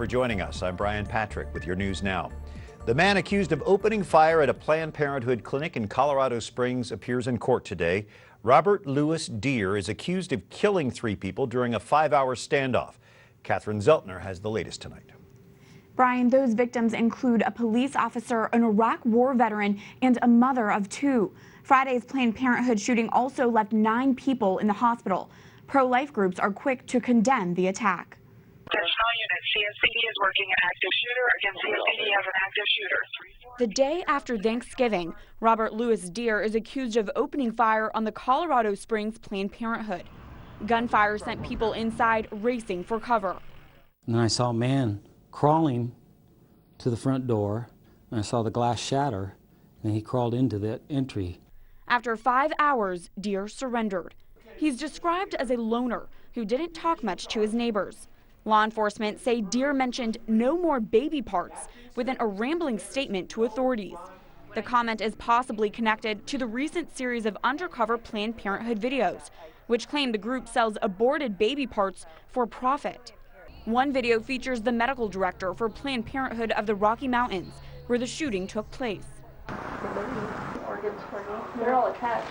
For joining us. I'm Brian Patrick with your news now. The man accused of opening fire at a Planned Parenthood clinic in Colorado Springs appears in court today. Robert Louis Deere is accused of killing 3 people during a 5-hour standoff. Catherine Zeltner has the latest tonight. Brian, those victims include a police officer, an Iraq war veteran, and a mother of 2. Friday's Planned Parenthood shooting also left 9 people in the hospital. Pro-life groups are quick to condemn the attack. Additional unit, CSCD is working an active shooter. Again, CSCD has an active shooter. The day after Thanksgiving, Robert Louis Deere is accused of opening fire on the Colorado Springs Planned Parenthood. Gunfire sent people inside racing for cover. And then I saw a man crawling to the front door, and I saw the glass shatter, and he crawled into the entry. After 5 hours, Deere surrendered. He's described as a loner who didn't talk much to his neighbors. Law enforcement say Deere mentioned no more baby parts within a rambling statement to authorities. The comment is possibly connected to the recent series of undercover Planned Parenthood videos, which claim the group sells aborted baby parts for profit. One video features the medical director for Planned Parenthood of the Rocky Mountains, where the shooting took place. They're all attached.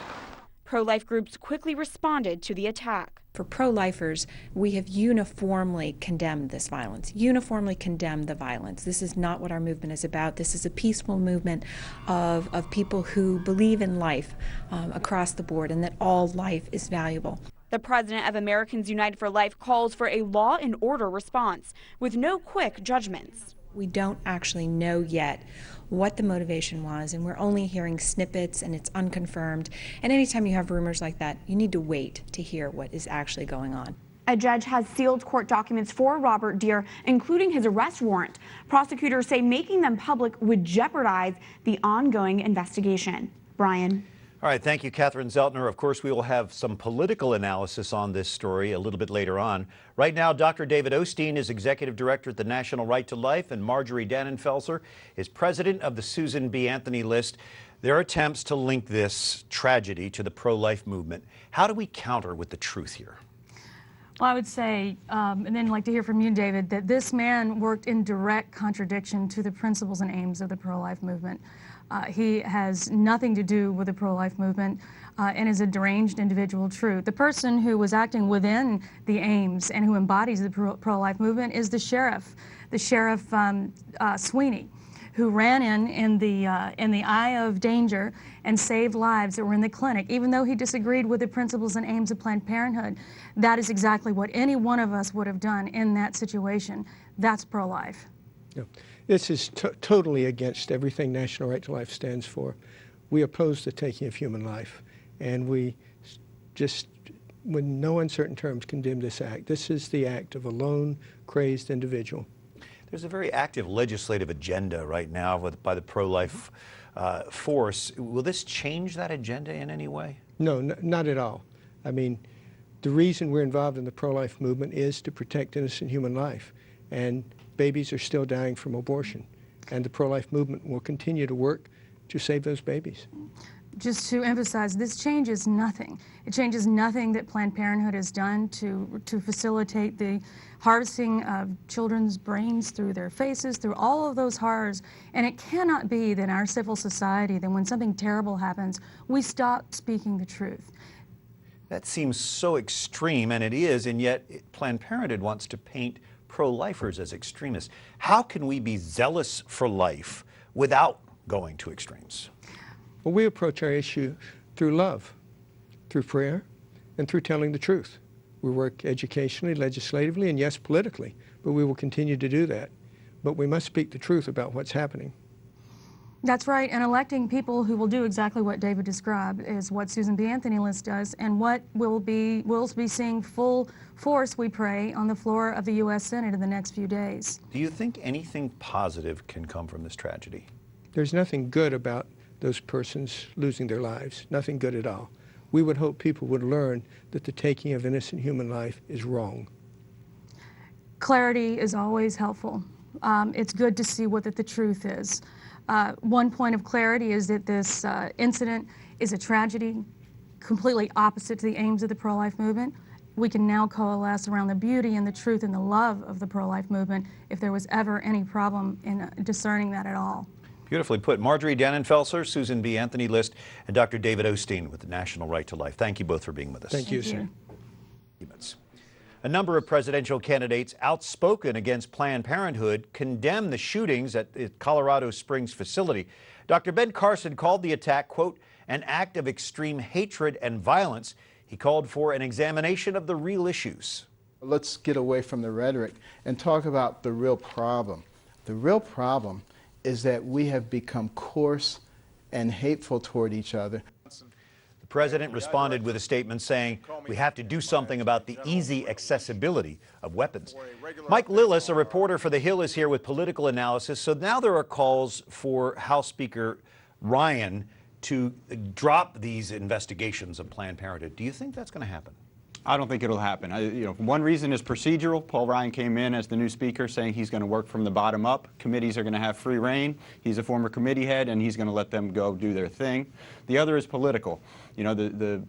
Pro-life groups quickly responded to the attack. For pro-lifers, we have uniformly condemned this violence, uniformly condemned the violence. This is not what our movement is about. This is a peaceful movement of people who believe in life across the board and that all life is valuable. The president of Americans United for Life calls for a law and order response with no quick judgments. We don't actually know yet what the motivation was, and we're only hearing snippets, and it's unconfirmed. And anytime you have rumors like that, you need to wait to hear what is actually going on. A judge has sealed court documents for Robert Deere, including his arrest warrant. Prosecutors say making them public would jeopardize the ongoing investigation. Brian. All right, thank you, Catherine Zeltner. Of course, we will have some political analysis on this story a little bit later on. Right now, Dr. David Osteen is Executive Director at the National Right to Life, and Marjorie Dannenfelser is President of the Susan B. Anthony List. There are attempts to link this tragedy to the pro-life movement. How do we counter with the truth here? Well, I would say, and then I'd like to hear from you, David, that this man worked in direct contradiction to the principles and aims of the pro-life movement. He has nothing to do with the pro-life movement and is a deranged individual. True. The person who was acting within the aims and who embodies the pro-life movement is the sheriff Sweeney, who ran in the eye of danger and saved lives that were in the clinic. Even though he disagreed with the principles and aims of Planned Parenthood, that is exactly what any one of us would have done in that situation. That's pro-life. Yeah. This is totally against everything National Right to Life stands for. We oppose the taking of human life, and we just, with no uncertain terms, condemn this act. This is the act of a lone, crazed individual. There's a very active legislative agenda right now by the pro-life force. Will this change that agenda in any way? No, not at all. I mean, the reason we're involved in the pro-life movement is to protect innocent human life. And babies are still dying from abortion. And the pro-life movement will continue to work to save those babies. Just to emphasize, this changes nothing. It changes nothing that Planned Parenthood has done to facilitate the harvesting of children's brains through their faces, through all of those horrors. And it cannot be that in our civil society, that when something terrible happens, we stop speaking the truth. That seems so extreme, and it is, and yet Planned Parenthood wants to paint pro-lifers as extremists. How can we be zealous for life without going to extremes? Well, we approach our issue through love, through prayer, and through telling the truth. We work educationally, legislatively, and yes, politically, but we will continue to do that. But we must speak the truth about what's happening. That's right, and electing people who will do exactly what David described is what Susan B. Anthony List does, and what we'll be seeing full force, we pray, on the floor of the U.S. Senate in the next few days. Do you think anything positive can come from this tragedy? There's nothing good about those persons losing their lives, nothing good at all. We would hope people would learn that the taking of innocent human life is wrong. Clarity is always helpful. It's good to see what the truth is. One point of clarity is that this incident is a tragedy completely opposite to the aims of the pro-life movement. we can now coalesce around the beauty and the truth and the love of the pro-life movement if there was ever any problem in discerning that at all. Beautifully put. Marjorie Dannenfelser, Susan B. Anthony List, and Dr. David Osteen with the National Right to Life. Thank you both for being with us. Thank you, sir. A number of presidential candidates outspoken against Planned Parenthood condemn the shootings at the Colorado Springs facility. Dr. Ben Carson called the attack, quote, an act of extreme hatred and violence. He called for an examination of the real issues. Let's get away from the rhetoric and talk about the real problem. The real problem is that we have become coarse and hateful toward each other. The president responded with a statement saying we have to do something about the easy accessibility of weapons. Mike Lillis, a reporter for The Hill, is here with political analysis. So now there are calls for House Speaker Ryan to drop these investigations of Planned Parenthood. Do you think that's going to happen? I don't think it'll happen. One reason is procedural. Paul Ryan came in as the new speaker saying he's going to work from the bottom up. Committees are going to have free reign. He's a former committee head, and he's going to let them go do their thing. The other is political. The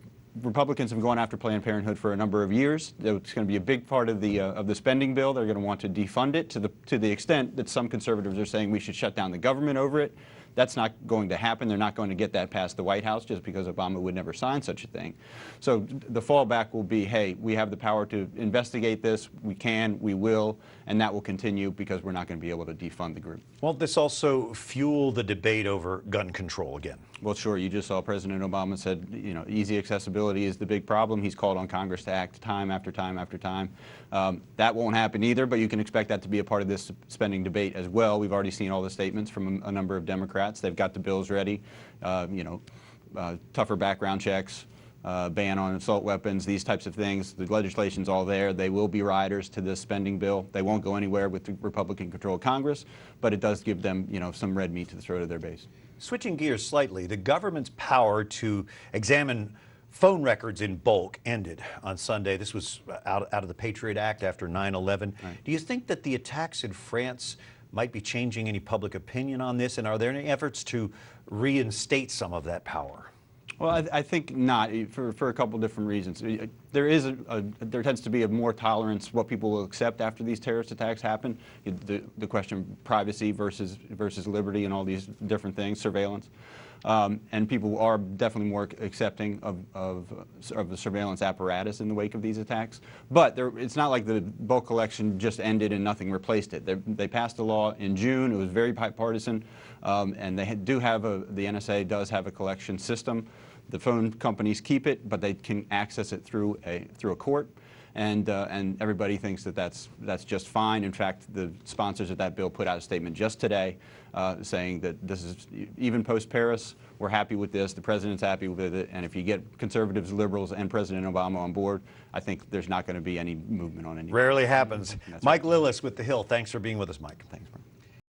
Republicans have gone after Planned Parenthood for a number of years. It's going to be a big part of the spending bill. They're going to want to defund it to the extent that some conservatives are saying we should shut down the government over it. That's not going to happen. They're not going to get that past the White House just because Obama would never sign such a thing. So the fallback will be, hey, we have the power to investigate this. We can, we will, and that will continue because we're not going to be able to defund the group. Won't this also fuel the debate over gun control again? Well, sure. You just saw President Obama said, easy accessibility is the big problem. He's called on Congress to act time after time after time. That won't happen either, but you can expect that to be a part of this spending debate as well. We've already seen all the statements from a number of Democrats. They've got the bills ready, tougher background checks, ban on assault weapons, these types of things. The legislation's all there. They will be riders to this spending bill. They won't go anywhere with the Republican-controlled Congress, but it does give them, some red meat to the throat of their base. Switching gears slightly, the government's power to examine phone records in bulk ended on Sunday. This was out of the Patriot Act after 9/11. Right. Do you think that the attacks in France might be changing any public opinion on this, and are there any efforts to reinstate some of that power? Well, I think not, for a couple different reasons. There tends to be a more tolerance what people will accept after these terrorist attacks happen. The question of privacy versus liberty and all these different things, surveillance. And people are definitely more accepting of the surveillance apparatus in the wake of these attacks. But it's not like the bulk collection just ended and nothing replaced it. They passed a law in June. It was very bipartisan, and they the NSA does have a collection system. The phone companies keep it, but they can access it through a court. And everybody thinks that that's just fine. In fact, the sponsors of that bill put out a statement just today saying that this is, even post-Paris, we're happy with this, the president's happy with it, and if you get conservatives, liberals, and President Obama on board, I think there's not going to be any movement on any. Rarely happens. Mike Lillis with The Hill. Thanks for being with us, Mike. Thanks, Mark.